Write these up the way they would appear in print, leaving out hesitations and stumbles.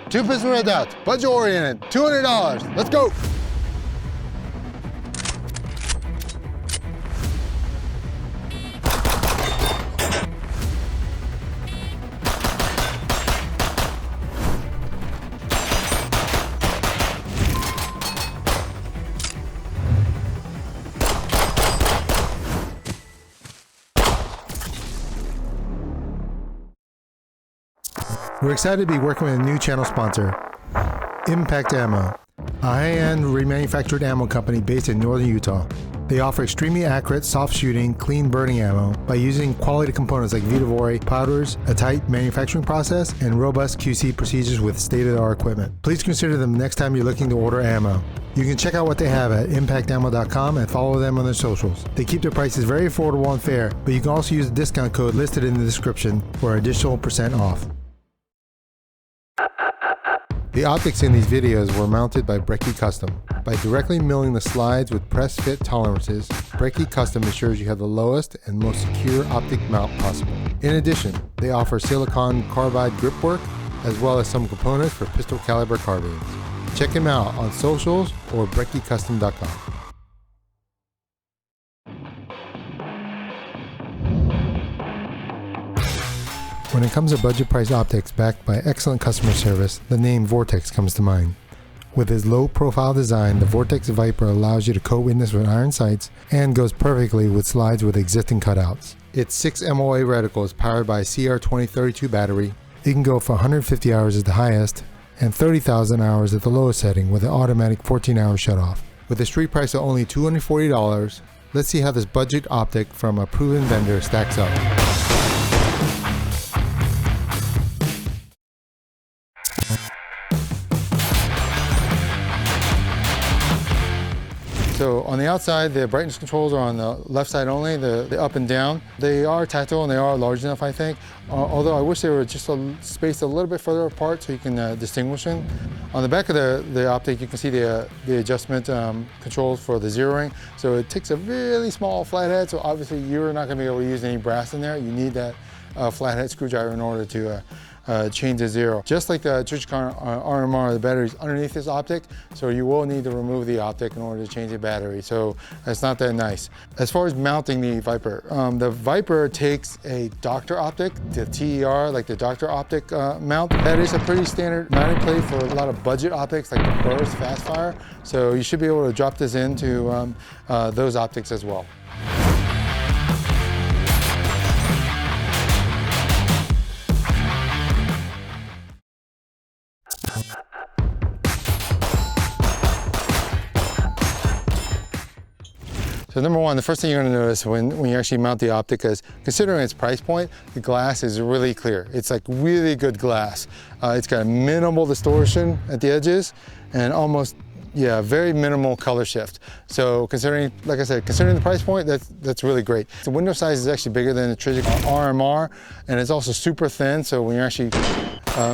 2-piston red dots, budget oriented, $200. Let's go. We're excited to be working with a new channel sponsor, Impact Ammo, a high-end remanufactured ammo company based in northern Utah. They offer extremely accurate, soft-shooting, clean burning ammo by using quality components like Vitavorey powders, a tight manufacturing process, and robust QC procedures with state-of-the-art equipment. Please consider them next time you're looking to order ammo. You can check out what they have at impactammo.com and follow them on their socials. They keep their prices very affordable and fair, but you can also use the discount code listed in the description for an additional % off. The optics in these videos were mounted by Brekke Custom. By directly milling the slides with press fit tolerances, Brekke Custom ensures you have the lowest and most secure optic mount possible. In addition, they offer silicon carbide grip work as well as some components for pistol caliber carbines. Check them out on socials or brekkecustom.com. When it comes to budget price optics backed by excellent customer service, the name Vortex comes to mind. With its low profile design, the Vortex Viper allows you to co-witness with iron sights and goes perfectly with slides with existing cutouts. Its 6 MOA reticle is powered by a CR2032 battery. It can go for 150 hours at the highest and 30,000 hours at the lowest setting with an automatic 14-hour shutoff. With a street price of only $240, let's see how this budget optic from a proven vendor stacks up. So on the outside, the brightness controls are on the left side only, the up and down. They are tactile and they are large enough, I think. Although I wish they were just spaced a little bit further apart so you can distinguish them. On the back of the optic, you can see the adjustment controls for the zeroing. So it takes a really small flathead, so obviously you're not going to be able to use any brass in there. You need that flathead screwdriver in order to change the zero. Just like the Reticle RMR, the battery's underneath this optic, so you will need to remove the optic in order to change the battery, so that's not that nice. As far as mounting the Viper takes a doctor optic, the TER, like the doctor optic mount. That is a pretty standard mounting plate for a lot of budget optics like the Burst Fastfire, so you should be able to drop this into those optics as well. So number one, the first thing you're going to notice when you actually mount the optic is, considering its price point, the glass is really clear. It's like really good glass. It's got minimal distortion at the edges and almost, yeah, very minimal color shift. So considering, like I said, considering the price point, that's really great. The window size is actually bigger than the Reticle RMR, and it's also super thin, so when you're actually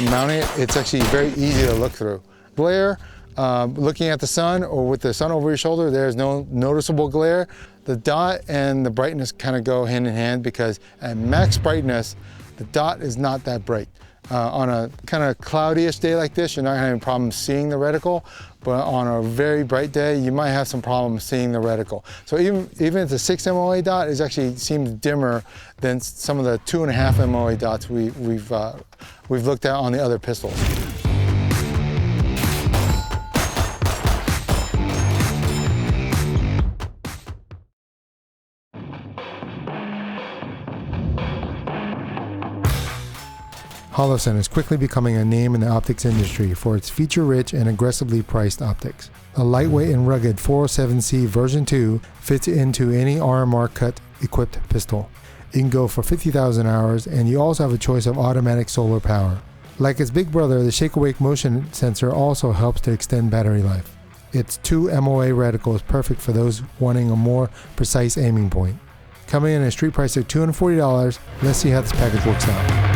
mounting it, it's actually very easy to look through. Glare, looking at the sun or with the sun over your shoulder, there's no noticeable glare. The dot and the brightness kind of go hand in hand because at max brightness, the dot is not that bright. On a kind of cloudyish day like this, you're not having problems seeing the reticle, but on a very bright day, you might have some problems seeing the reticle. So even if the 6 MOA dot, it actually seems dimmer than some of the 2.5 MOA dots we've looked at on the other pistols. Holosun is quickly becoming a name in the optics industry for its feature-rich and aggressively priced optics. A lightweight and rugged 407C version 2 fits into any RMR cut equipped pistol. It can go for 50,000 hours, and you also have a choice of automatic solar power. Like its big brother, the shake-awake motion sensor also helps to extend battery life. Its 2 MOA reticle is perfect for those wanting a more precise aiming point. Coming in at a street price of $240, let's see how this package works out.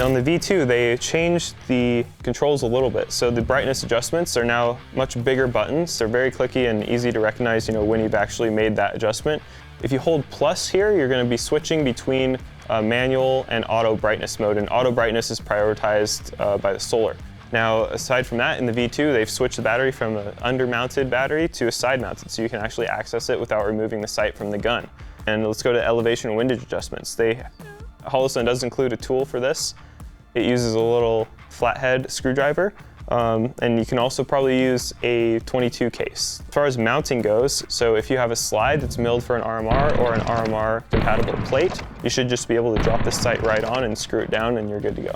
On the V2, they changed the controls a little bit. So the brightness adjustments are now much bigger buttons. They're very clicky and easy to recognize, when you've actually made that adjustment. If you hold plus here, you're going to be switching between manual and auto brightness mode, and auto brightness is prioritized by the solar. Now, aside from that, in the V2, they've switched the battery from an under-mounted battery to a side-mounted, so you can actually access it without removing the sight from the gun. And let's go to elevation and windage adjustments. Holosun does include a tool for this. It uses a little flathead screwdriver, and you can also probably use a 22 case. As far as mounting goes, so if you have a slide that's milled for an RMR or an RMR compatible plate, you should just be able to drop the sight right on and screw it down and you're good to go.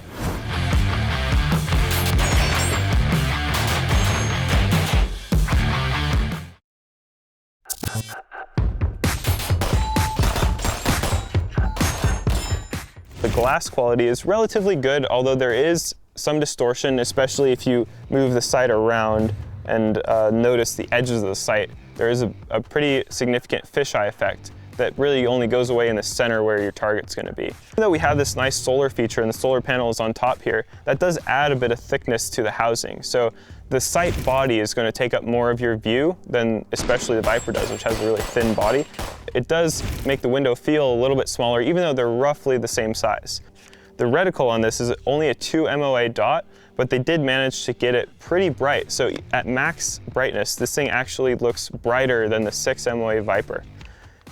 The glass quality is relatively good, although there is some distortion, especially if you move the sight around and notice the edges of the sight. There is a pretty significant fisheye effect that really only goes away in the center where your target's going to be. Even though we have this nice solar feature and the solar panel is on top here, that does add a bit of thickness to the housing. So the sight body is going to take up more of your view than especially the Viper does, which has a really thin body. It does make the window feel a little bit smaller, even though they're roughly the same size. The reticle on this is only a 2 MOA dot, but they did manage to get it pretty bright. So at max brightness, this thing actually looks brighter than the 6 MOA Viper.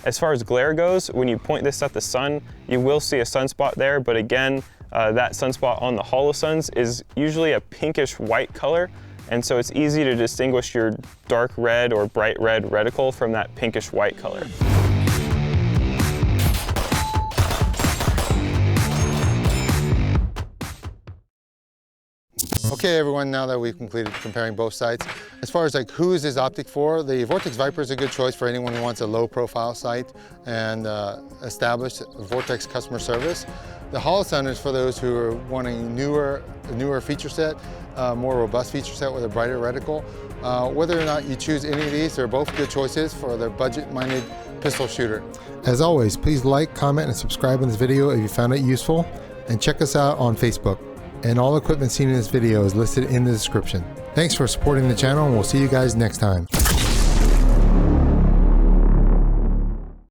As far as glare goes, when you point this at the sun, you will see a sunspot there, but again, that sunspot on the Holosuns is usually a pinkish white color, and so it's easy to distinguish your dark red or bright red reticle from that pinkish white color. Okay everyone, now that we've completed comparing both sights, as far as who is this optic for, the Vortex Viper is a good choice for anyone who wants a low profile sight and established Vortex customer service. The Holosun is for those who are wanting a newer feature set, more robust feature set with a brighter reticle. Whether or not you choose any of these, they're both good choices for the budget-minded pistol shooter. As always, please like, comment, and subscribe on this video if you found it useful, and check us out on Facebook. And all equipment seen in this video is listed in the description. Thanks for supporting the channel, and we'll see you guys next time.